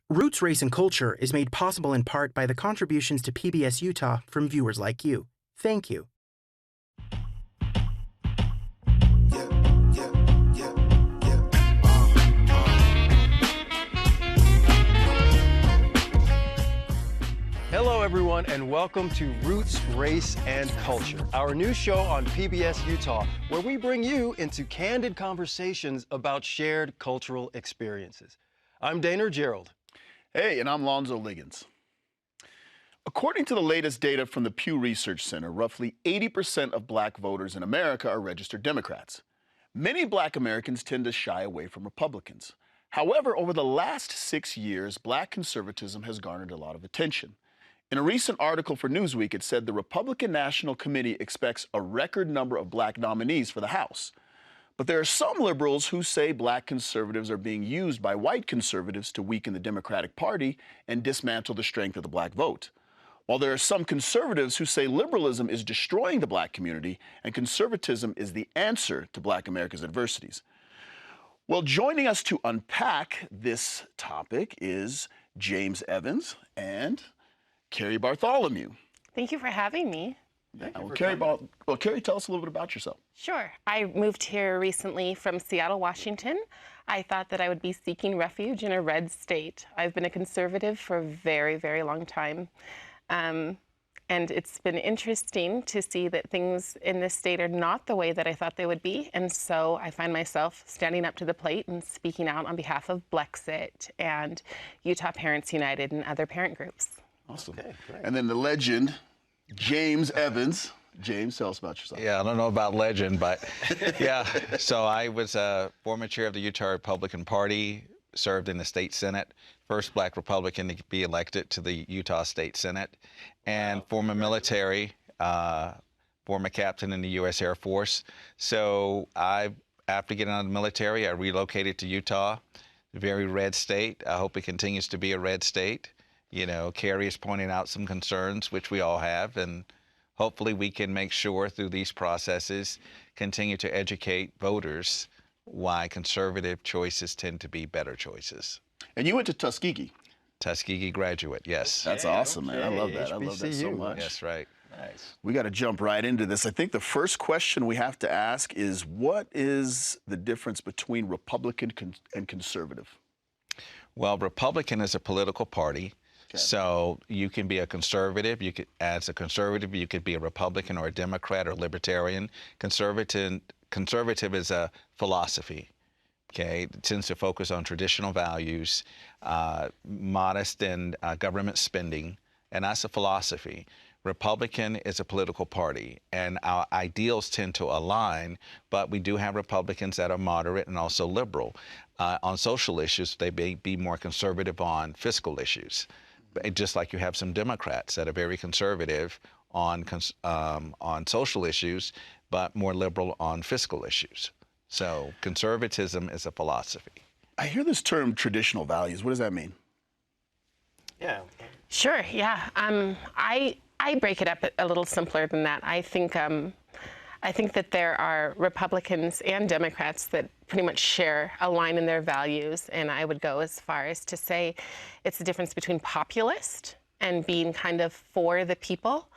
Roots Race and Culture is made possible in part by the contributions to PBS Utah from viewers like you. Thank you. Hello, everyone, and welcome to Roots, Race, and Culture, our new show on PBS Utah, where we bring you into candid conversations about shared cultural experiences. I'm Daner Gerald. Hey, and I'm Lonzo Liggins. According to the latest data from the Pew Research Center, roughly 80% of black voters in America are registered Democrats. Many black Americans tend to shy away from Republicans. However, over the last 6 years, black conservatism has garnered a lot of attention. In a recent article for Newsweek, it said the Republican National Committee expects a record number of black nominees for the House. But there are some liberals who say black conservatives are being used by white conservatives to weaken the Democratic Party and dismantle the strength of the black vote. While there are some conservatives who say liberalism is destroying the black community and conservatism is the answer to black America's adversities. Well, joining us to unpack this topic is James Evans and Carrie Bartholomew. Thank you for having me. Carrie, tell us a little bit about yourself. Sure. I moved here recently from Seattle, Washington. I thought that I would be seeking refuge in a red state. I've been a conservative for a very, very long time. And it's been interesting to see that things in this state are not the way that I thought they would be. And so I find myself standing up to the plate and speaking out on behalf of Blexit and Utah Parents United and other parent groups. Awesome. Okay, great. And then the legend, James Evans. James, tell us about yourself. Yeah, I don't know about legend, but yeah. So I was a former chair of the Utah Republican Party, served in the state Senate, first black Republican to be elected to the Utah State Senate, and former military, former captain in the U.S. Air Force. So after getting out of the military, I relocated to Utah, a very red state. I hope it continues to be a red state. You know, Carrie is pointing out some concerns, which we all have, and hopefully we can make sure through these processes continue to educate voters why conservative choices tend to be better choices. And you went to Tuskegee. Tuskegee graduate, yes. That's awesome, man. I love that. I love that so HBCU. much. That's right. Nice. We got to jump right into this. I think the first question we have to ask is, what is the difference between Republican and conservative? Well, Republican is a political party. Okay. So you can be a conservative. As a conservative, you could be a Republican or a Democrat or libertarian. Conservative is a philosophy. Okay, it tends to focus on traditional values, modest in government spending, and that's a philosophy. Republican is a political party, and our ideals tend to align, but we do have Republicans that are moderate and also liberal. On social issues, they may be more conservative on fiscal issues. Just like you have some Democrats that are very conservative on social issues, but more liberal on fiscal issues. So conservatism is a philosophy. I hear this term traditional values. What does that mean? Yeah. Sure, yeah. I break it up a little simpler than that. I think that there are Republicans and Democrats that pretty much a line in their values, and I would go as far as to say it's the difference between populist and being kind of for the people,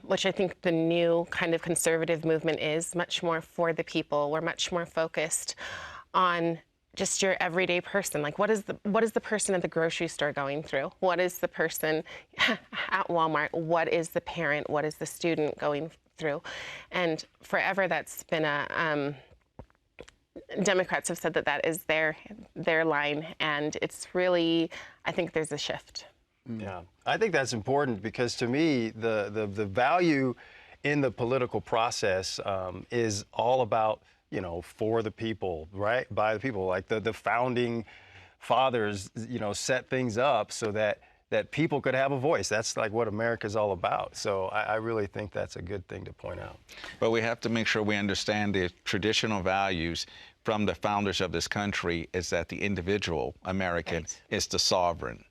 which I think the new kind of conservative movement is much more for the people. We're much more focused on just your everyday person. Like, what is the person at the grocery store going through? What is the person at Walmart? What is the parent? What is the student going through? And forever that's been Democrats have said that is their line, and it's really, I think there's a shift. Yeah, I think that's important because to me, the value in the political process is all about, you know, for the people, right? By the people, like the founding fathers, you know, set things up so that people could have a voice. That's like what America's all about. So I really think that's a good thing to point out. But we have to make sure we understand the traditional values from the founders of this country is that the individual American is the sovereign,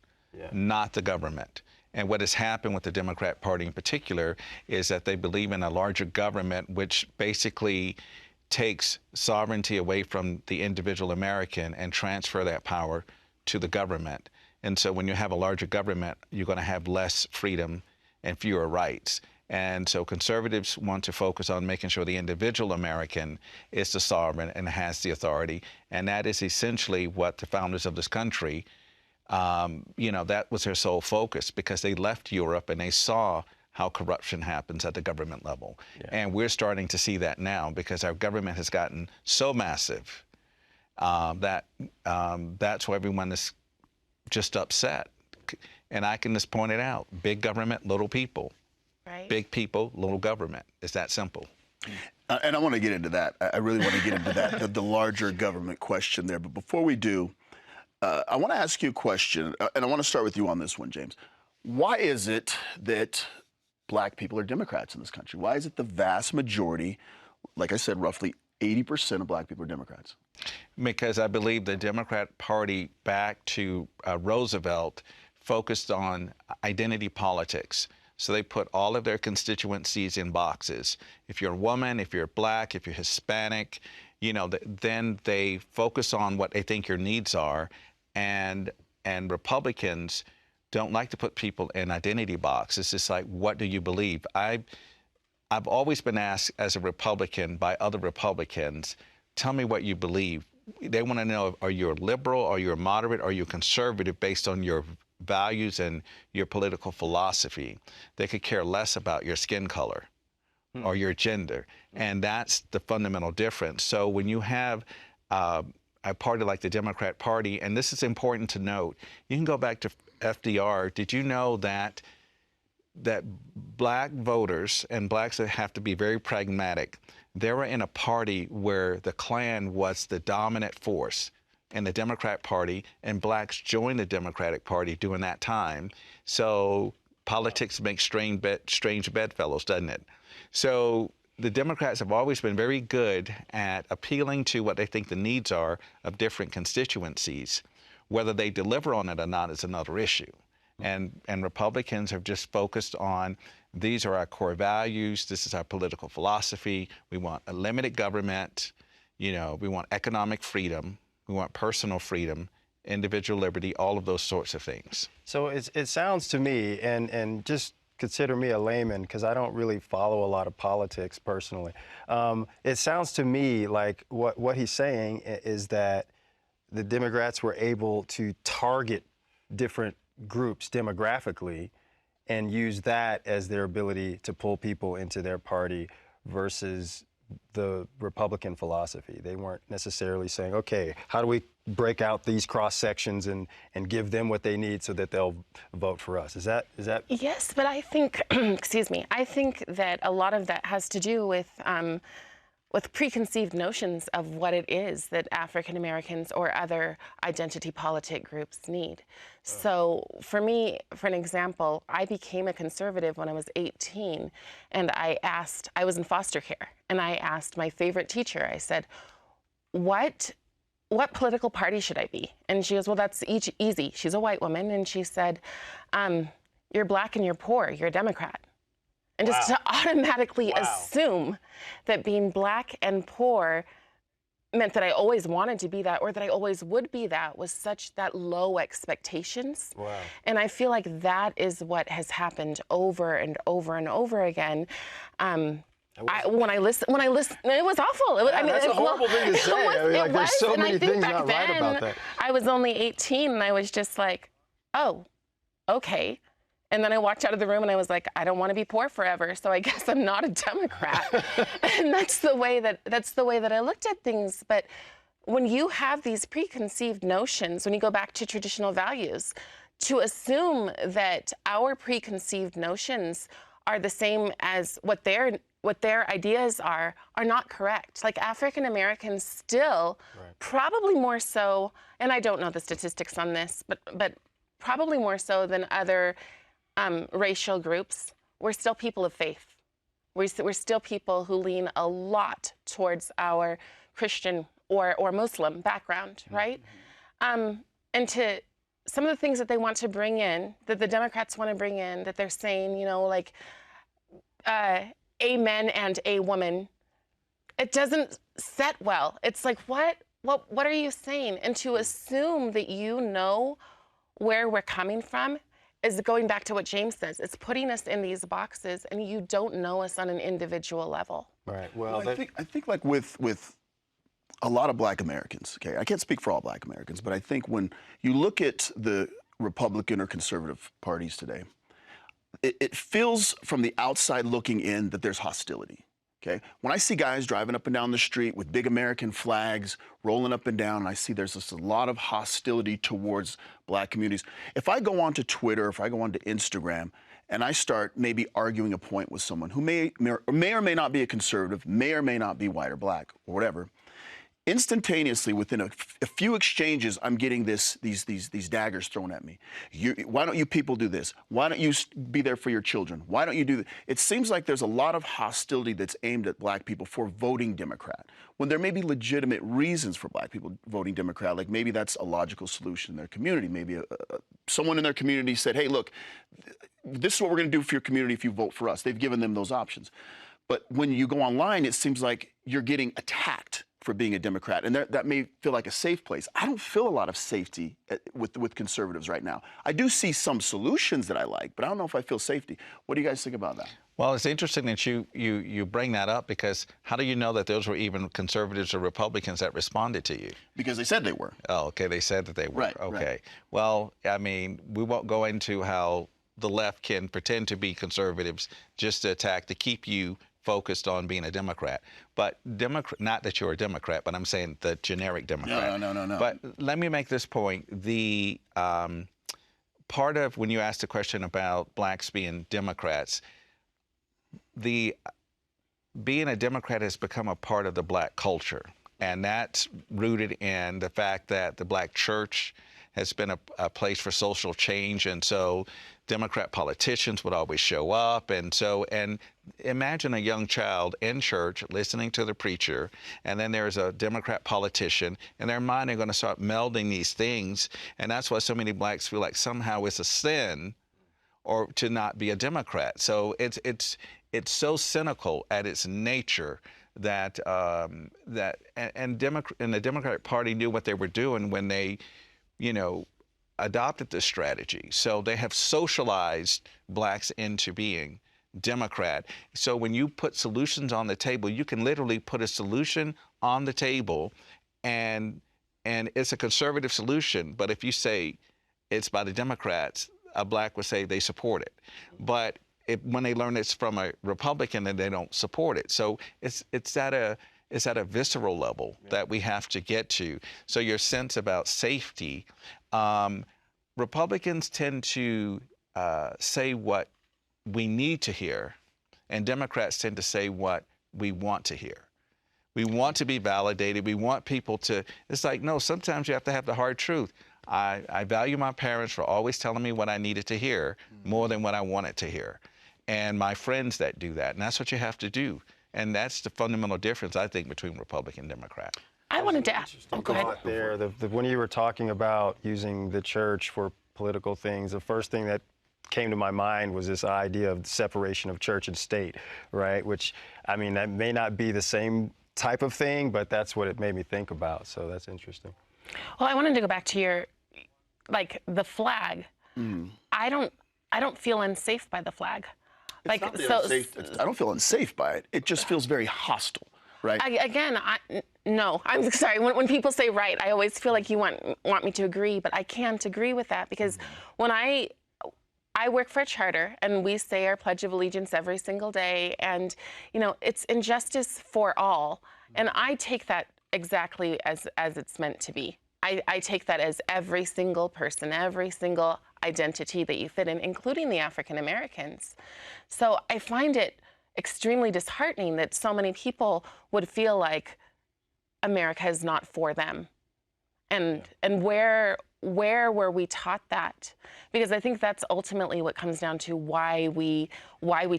not the government. And what has happened with the Democrat Party in particular is that they believe in a larger government, which basically takes sovereignty away from the individual American and transfer that power to the government. And so when you have a larger government, you're going to have less freedom and fewer rights. And so conservatives want to focus on making sure the individual American is the sovereign and has the authority. And that is essentially what the founders of this country, that was their sole focus, because they left Europe and they saw how corruption happens at the government level. Yeah. And we're starting to see that now, because our government has gotten so massive that that's why everyone is just upset. And I can just point it out: big government, little people. Right. Big people, little government. It's that simple. And I want to get into that. I really want to get into that, the larger government question there. But before we do, I want to ask you a question, and I want to start with you on this one, James. Why is it that Black people are Democrats in this country? Why is it the vast majority, like I said, roughly 80% of Black people are Democrats? Because I believe the Democrat Party, back to Roosevelt, focused on identity politics. So they put all of their constituencies in boxes. If you're a woman, if you're Black, if you're Hispanic, then they focus on what they think your needs are. And Republicans don't like to put people in identity boxes. It's just like, what do you believe? I've always been asked as a Republican by other Republicans, tell me what you believe. They want to know, are you a liberal, are you a moderate, are you a conservative based on your values and your political philosophy. They could care less about your skin color or your gender. And that's the fundamental difference. So when you have a party like the Democrat Party, and this is important to note, you can go back to FDR. Did you know that Black voters, and Blacks have to be very pragmatic, they were in a party where the Klan was the dominant force in the Democrat Party, and Blacks joined the Democratic Party during that time. So politics makes strange bedfellows, doesn't it? So the Democrats have always been very good at appealing to what they think the needs are of different constituencies. Whether they deliver on it or not is another issue. And Republicans have just focused on, these are our core values, this is our political philosophy, we want a limited government, we want economic freedom, we want personal freedom, individual liberty, all of those sorts of things. So it sounds to me, and just consider me a layman because I don't really follow a lot of politics personally. It sounds to me like what he's saying is that the Democrats were able to target different groups demographically and use that as their ability to pull people into their party versus the Republican philosophy. They weren't necessarily saying, okay, how do we break out these cross sections and give them what they need so that they'll vote for us? Is that? Yes, but I think, excuse me, I think that a lot of that has to do with preconceived notions of what it is that African Americans or other identity politic groups need. So for me, for an example, I became a conservative when I was 18, and I was in foster care, and I asked my favorite teacher, I said, what political party should I be? And she goes, well, that's easy. She's a white woman, and she said, you're Black and you're poor, you're a Democrat. And just to automatically assume that being Black and poor meant that I always wanted to be that, or that I always would be that, was that low expectations. Wow. And I feel like that is what has happened over and over and over again. When I listen, it was awful. That's a horrible thing to say. There's so many things not right about that. I was only 18, and I was just like, oh, okay. And then I walked out of the room and I was like, I don't want to be poor forever, so I guess I'm not a Democrat. And that's the way that I looked at things. But when you have these preconceived notions, when you go back to traditional values, to assume that our preconceived notions are the same as what their ideas are not correct. Like African Americans still, probably more so, and I don't know the statistics on this, but probably more so than other racial groups, we're still people of faith. We're still people who lean a lot towards our Christian or Muslim background, right? And to some of the things that they want to bring in, that the Democrats want to bring in, that they're saying, like a man and a woman, it doesn't set well. It's like, what are you saying? And to assume that you know where we're coming from is going back to what James says. It's putting us in these boxes, and you don't know us on an individual level. Right. Well, I think like with a lot of Black Americans, okay, I can't speak for all Black Americans, but I think when you look at the Republican or conservative parties today, it feels from the outside looking in that there's hostility. Okay? When I see guys driving up and down the street with big American flags rolling up and down, and I see there's just a lot of hostility towards Black communities. If I go onto Twitter, if I go onto Instagram, and I start maybe arguing a point with someone who may or may not be a conservative, may or may not be white or Black or whatever, instantaneously, within a few exchanges, I'm getting these daggers thrown at me. Why don't you people do this? Why don't you be there for your children? Why don't you do that? It seems like there's a lot of hostility that's aimed at Black people for voting Democrat, when there may be legitimate reasons for Black people voting Democrat. Like maybe that's a logical solution in their community. Maybe someone in their community said, hey, look, this is what we're going to do for your community if you vote for us. They've given them those options. But when you go online, it seems like you're getting attacked for being a Democrat, and that may feel like a safe place. I don't feel a lot of safety with conservatives right now. I do see some solutions that I like, but I don't know if I feel safety. What do you guys think about that? Well, it's interesting that you bring that up, because how do you know that those were even conservatives or Republicans that responded to you? Because they said they were. Oh, okay, they said that they were. Right, okay. right. Well, I mean, we won't go into how the left can pretend to be conservatives just to attack, to keep you focused on being a Democrat. But not that you're a Democrat, but I'm saying the generic Democrat. No. But let me make this point. The part of when you asked the question about Blacks being Democrats, being a Democrat has become a part of the Black culture. And that's rooted in the fact that the Black church has been a place for social change. And so Democrat politicians would always show up. And imagine a young child in church listening to the preacher, and then there's a Democrat politician, and their mind are going to start melding these things. And that's why so many Blacks feel like somehow it's a sin or to not be a Democrat. So it's so cynical at its nature that the Democratic Party knew what they were doing when they, adopted this strategy. So they have socialized Blacks into being Democrat. So when you put solutions on the table, you can literally put a solution on the table, and it's a conservative solution. But if you say it's by the Democrats, a Black would say they support it. But when they learn it's from a Republican, then they don't support it. So it's at a visceral level that we have to get to. So your sense about safety, Republicans tend to say what we need to hear, and Democrats tend to say what we want to hear. We want to be validated. We want people to, it's like, no, sometimes you have to have the hard truth. I value my parents for always telling me what I needed to hear more than what I wanted to hear. And my friends that do that, and that's what you have to do. And that's the fundamental difference, I think, between Republican and Democrat. I wanted to ask. Oh, go ahead. There, when you were talking about using the church for political things, the first thing that came to my mind was this idea of separation of church and state, right? Which, I mean, that may not be the same type of thing, but that's what it made me think about. So that's interesting. Well, I wanted to go back to your, the flag. I don't feel unsafe by the flag. I don't feel unsafe by it. It just feels very hostile, right? No, I'm sorry. When people say right, I always feel like you want me to agree, but I can't agree with that, because when I work for a charter, and we say our Pledge of Allegiance every single day, and it's injustice for all, and I take that exactly as it's meant to be. I take that as every single person, every single identity that you fit in, including the African Americans. So I find it extremely disheartening that so many people would feel like America is not for them. And where were we taught that? Because I think that's ultimately what comes down to why we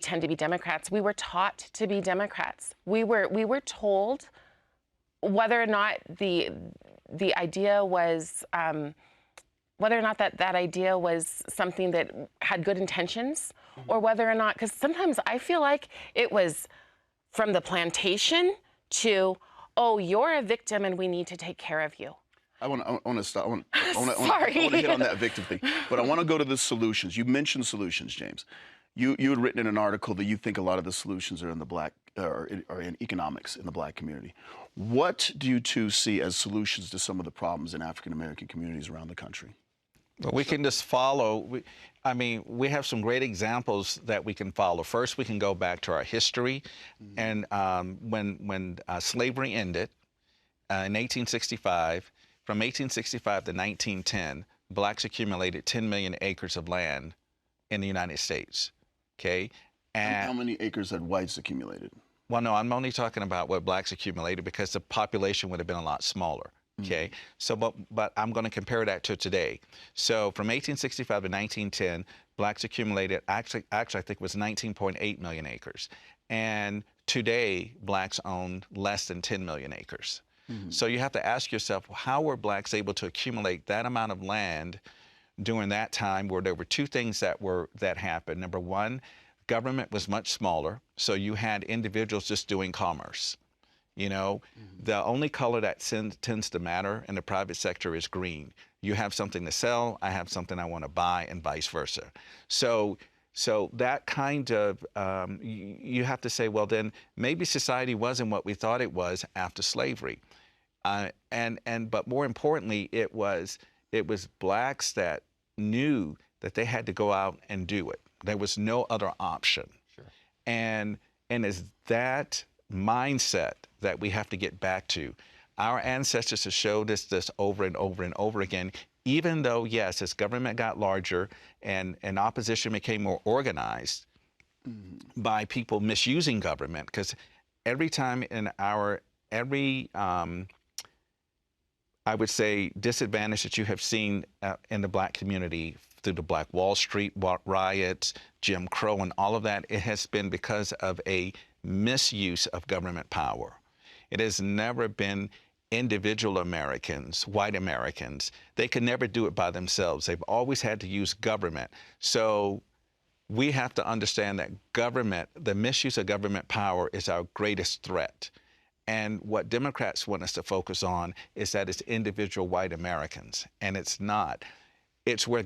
tend to be Democrats. We were taught to be Democrats. We were told whether or not the idea was whether or not that idea was something that had good intentions, or whether or not, because sometimes I feel like it was from the plantation to, oh, you're a victim and we need to take care of you. I want to stop. I want to Sorry. hit on that victim thing, but I want to go to the solutions. You mentioned solutions, James. You had written in an article that you think a lot of the solutions are in the black or in economics in the black community. What do you two see as solutions to some of the problems in African American communities around the country? Well, we can just follow. We have some great examples that we can follow. First, we can go back to our history, and when slavery ended in 1865. From 1865 to 1910, blacks accumulated 10 million acres of land in the United States. Okay, and how many acres had whites accumulated? Well, no, I'm only talking about what blacks accumulated because the population would have been a lot smaller. Okay, so but I'm going to compare that to today. So from 1865 to 1910, blacks accumulated actually I think it was 19.8 million acres, and today blacks own less than 10 million acres. So you have to ask yourself, how were blacks able to accumulate that amount of land during that time where there were two things that happened? Number one, government was much smaller, so you had individuals just doing commerce. You know, the only color that tends to matter in the private sector is green. You have something to sell, I have something I want to buy, and vice versa. So that kind of, you have to say, well, then maybe society wasn't what we thought it was after slavery. But more importantly, it was blacks that knew that they had to go out and do it. There was no other option. Sure. And it's that mindset that we have to get back to. Our ancestors have showed us this over and over and over again. Even though, yes, as government got larger and opposition became more organized by people misusing government, because every time in every I would say disadvantage that you have seen in the black community through the Black Wall Street riots, Jim Crow, and all of that, it has been because of a misuse of government power. It has never been individual Americans, white Americans. They could never do it by themselves. They've always had to use government. So we have to understand that government, the misuse of government power, is our greatest threat. And what Democrats want us to focus on is that it's individual white Americans, and it's not. It's where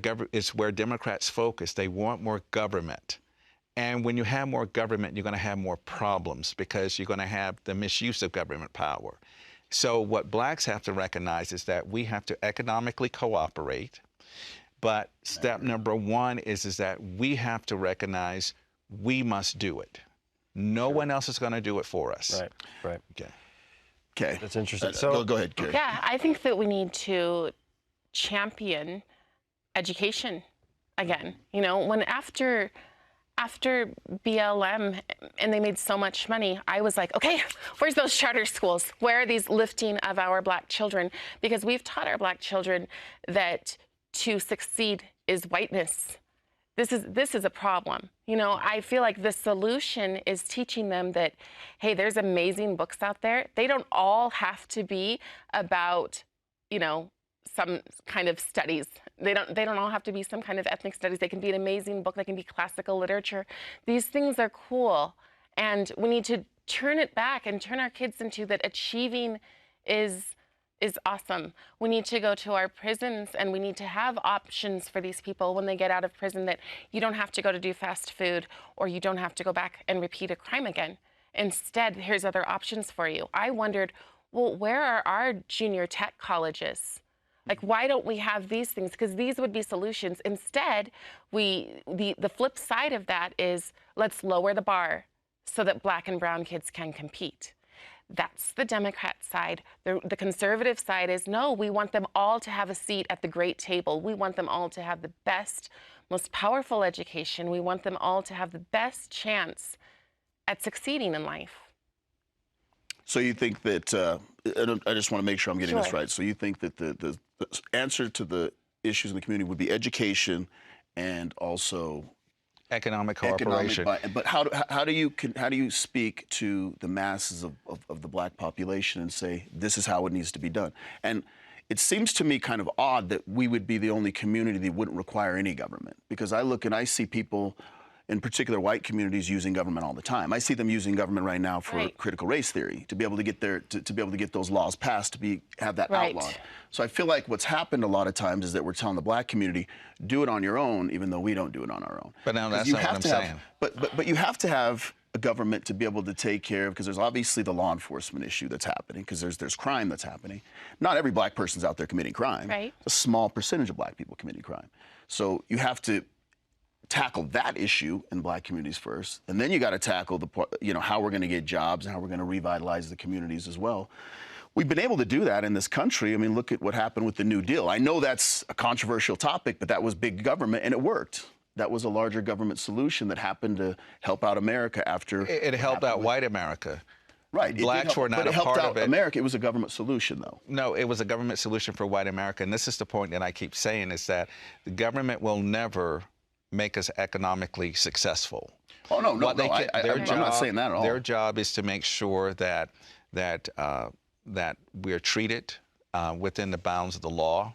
Democrats focus. They want more government. And when you have more government, you're going to have more problems because you're going to have the misuse of government power. So what blacks have to recognize is that we have to economically cooperate. But step number one is that we have to recognize we must do it. No one else is going to do it for us. Right. Okay. That's interesting. Go ahead, Gary. Yeah, I think that we need to champion education again. You know, when after BLM and they made so much money, I was like, okay, where's those charter schools? Where are these lifting of our black children? Because we've taught our black children that to succeed is whiteness. This is a problem. You know, I feel like the solution is teaching them that, hey, there's amazing books out there. They don't all have to be about, you know, some kind of studies. They don't all have to be some kind of ethnic studies. They can be an amazing book. They can be classical literature. These things are cool. And we need to turn it back and turn our kids into that achieving is awesome. We need to go to our prisons and we need to have options for these people when they get out of prison, that you don't have to go to do fast food or you don't have to go back and repeat a crime again. Instead, here's other options for you. I wondered, well, where are our junior tech colleges? Like, why don't we have these things? Because these would be solutions. Instead, the flip side of that is, let's lower the bar so that black and brown kids can compete. That's the Democrat side. The conservative side is, no, we want them all to have a seat at the great table. We want them all to have the best, most powerful education. We want them all to have the best chance at succeeding in life. So you think that, I just want to make sure I'm getting this right. So you think that the answer to the issues in the community would be education and also economic cooperation. But how do you speak to the masses of the black population and say this is how it needs to be done? And it seems to me kind of odd that we would be the only community that wouldn't require any government, because I look and I see people in particular white communities, using government all the time. I see them using government right now for critical race theory, to be able to get to be able to get those laws passed, to have that outlawed. So I feel like what's happened a lot of times is that we're telling the black community, do it on your own, even though we don't do it on our own. But now that's not what I'm saying. But you have to have a government to be able to take care of, because there's obviously the law enforcement issue that's happening, because there's crime that's happening. Not every black person's out there committing crime. Right. A small percentage of black people committing crime. So you have to tackle that issue in black communities first, and then you got to tackle how we're going to get jobs and how we're going to revitalize the communities as well. We've been able to do that in this country. I mean, look at what happened with the New Deal. I know that's a controversial topic, but that was big government, and it worked. That was a larger government solution that happened to help out America after. It helped out white America. Right. Blacks were not a part of it. America. It was a government solution, though. No, it was a government solution for white America. And this is the point that I keep saying, is that the government will never make us economically successful. Oh, no, I'm not saying that at all. Their job is to make sure that we're treated within the bounds of the law.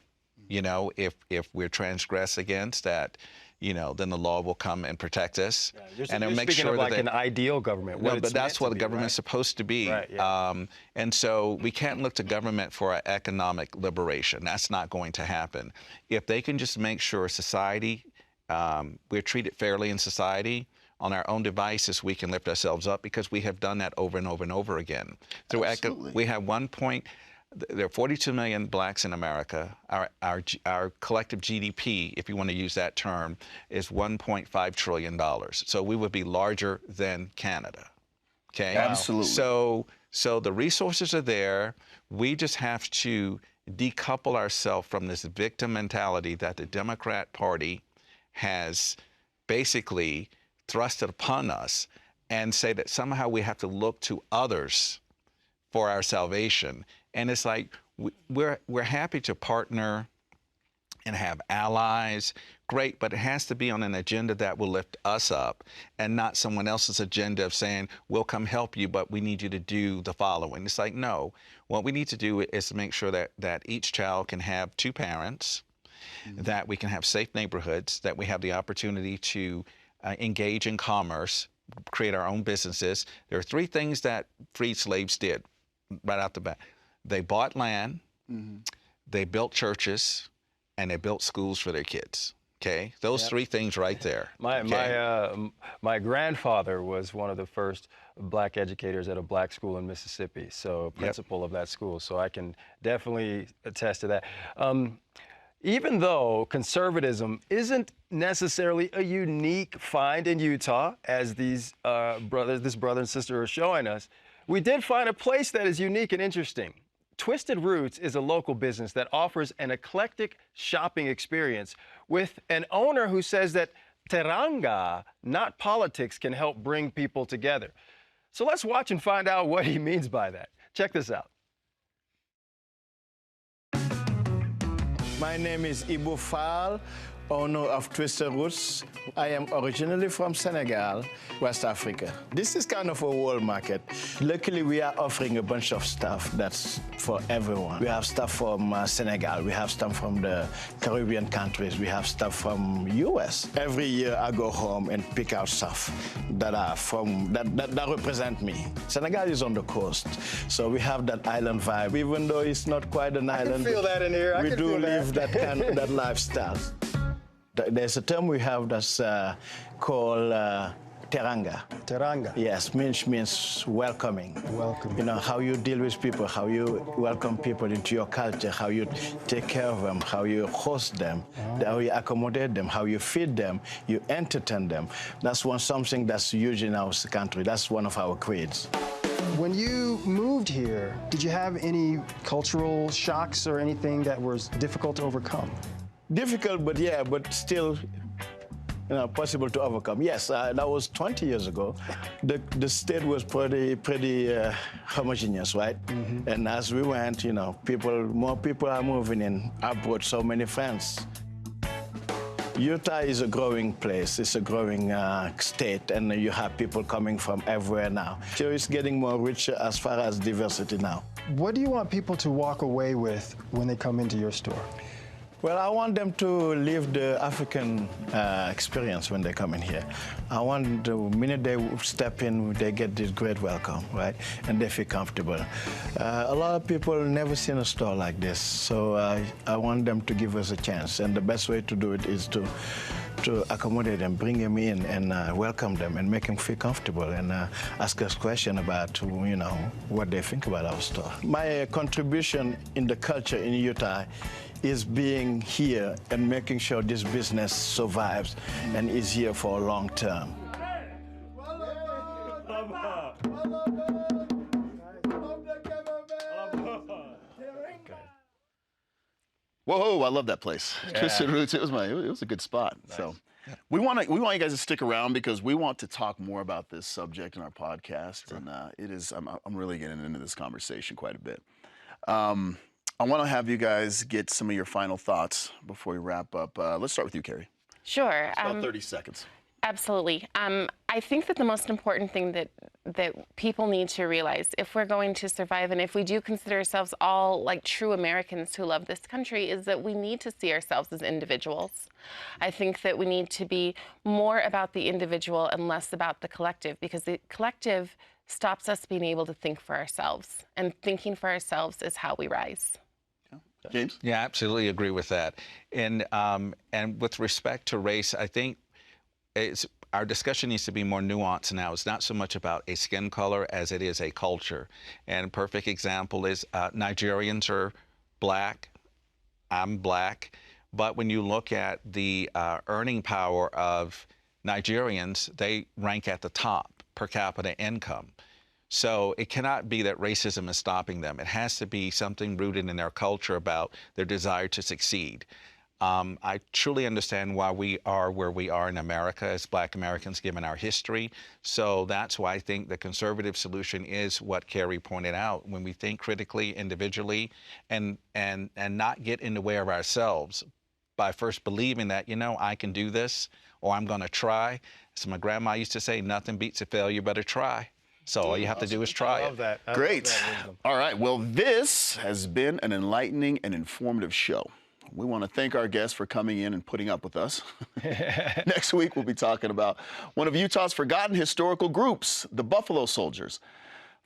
You know, if we're transgressed against that, then the law will come and protect us. Yeah, and you're make speaking sure of like that an ideal government. No, but that's what the government's supposed to be. Right, yeah. And so we can't look to government for our economic liberation. That's not going to happen. If they can just make sure society, we're treated fairly in society, on our own devices, we can lift ourselves up, because we have done that over and over and over again. Absolutely. We have there are 42 million blacks in America. Our collective GDP, if you want to use that term, is $1.5 trillion. So we would be larger than Canada. Okay? Absolutely. So the resources are there. We just have to decouple ourselves from this victim mentality that the Democrat Party has basically thrusted upon us, and say that somehow we have to look to others for our salvation. And it's like, we're happy to partner and have allies, great, but it has to be on an agenda that will lift us up, and not someone else's agenda of saying, we'll come help you, but we need you to do the following. It's like, no, what we need to do is to make sure that each child can have two parents, that we can have safe neighborhoods, that we have the opportunity to engage in commerce, create our own businesses. There are three things that freed slaves did right out the bat. They bought land, they built churches, and they built schools for their kids. Okay, those three things right there. My grandfather was one of the first black educators at a black school in Mississippi, so principal of that school. So I can definitely attest to that. Even though conservatism isn't necessarily a unique find in Utah, as this brother and sister are showing us, we did find a place that is unique and interesting. Twisted Roots is a local business that offers an eclectic shopping experience with an owner who says that teranga, not politics, can help bring people together. So let's watch and find out what he means by that. Check this out. My name is Ibu Fall, owner of Twisted Roots. I am originally from Senegal, West Africa. This is kind of a world market. Luckily, we are offering a bunch of stuff that's for everyone. We have stuff from Senegal. We have stuff from the Caribbean countries. We have stuff from US. Every year, I go home and pick out stuff that are that represent me. Senegal is on the coast, so we have that island vibe. Even though it's not quite an island, I can feel that in here. We do live that lifestyle. There's a term we have that's called teranga. Teranga. Yes, means welcoming. Welcome. You know, how you deal with people, how you welcome people into your culture, how you take care of them, how you host them, how you accommodate them, how you feed them, you entertain them. That's something that's huge in our country. That's one of our creeds. When you moved here, did you have any cultural shocks or anything that was difficult to overcome? Difficult, but still, possible to overcome. Yes, that was 20 years ago. The state was pretty homogeneous, right? And as we went, more people are moving in. I brought so many friends. Utah is a growing place. It's a growing state, and you have people coming from everywhere now. So it's getting more richer as far as diversity now. What do you want people to walk away with when they come into your store? Well, I want them to live the African experience when they come in here. I want the minute they step in, they get this great welcome, right? And they feel comfortable. A lot of people never seen a store like this, so I want them to give us a chance. And the best way to do it is to accommodate them, bring them in, and welcome them, and make them feel comfortable, and ask us questions about, you know, what they think about our store. My contribution in the culture in Utah is being here and making sure this business survives and is here for a long term. Whoa, I love that place. Yeah. Twisted Roots, it was a good spot. Nice. So we want you guys to stick around because we want to talk more about this subject in our podcast. Sure. And I'm really getting into this conversation quite a bit. I want to have you guys get some of your final thoughts before we wrap up. Let's start with you, Carrie. Sure. It's about 30 seconds. Absolutely. I think that the most important thing that people need to realize, if we're going to survive and if we do consider ourselves all like true Americans who love this country, is that we need to see ourselves as individuals. I think that we need to be more about the individual and less about the collective, because the collective stops us being able to think for ourselves. And thinking for ourselves is how we rise. James? Yeah, I absolutely agree with that. And with respect to race, I think our discussion needs to be more nuanced now. It's not so much about a skin color as it is a culture. And a perfect example is Nigerians are black. I'm black. But when you look at the earning power of Nigerians, they rank at the top per capita income. So it cannot be that racism is stopping them. It has to be something rooted in their culture about their desire to succeed. I truly understand why we are where we are in America as Black Americans, given our history. So that's why I think the conservative solution is what Carrie pointed out. When we think critically, individually, and not get in the way of ourselves by first believing that, you know, I can do this, or I'm going to try. As my grandma used to say, nothing beats a failure but a try. So all you have to do is try it. I love that. Great. All right. Well, this has been an enlightening and informative show. We want to thank our guests for coming in and putting up with us. Next week, we'll be talking about one of Utah's forgotten historical groups, the Buffalo Soldiers.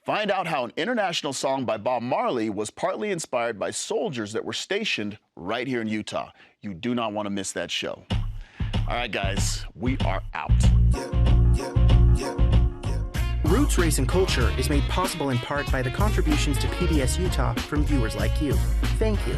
Find out how an international song by Bob Marley was partly inspired by soldiers that were stationed right here in Utah. You do not want to miss that show. All right, guys, we are out. Roots, Race, and Culture is made possible in part by the contributions to PBS Utah from viewers like you. Thank you.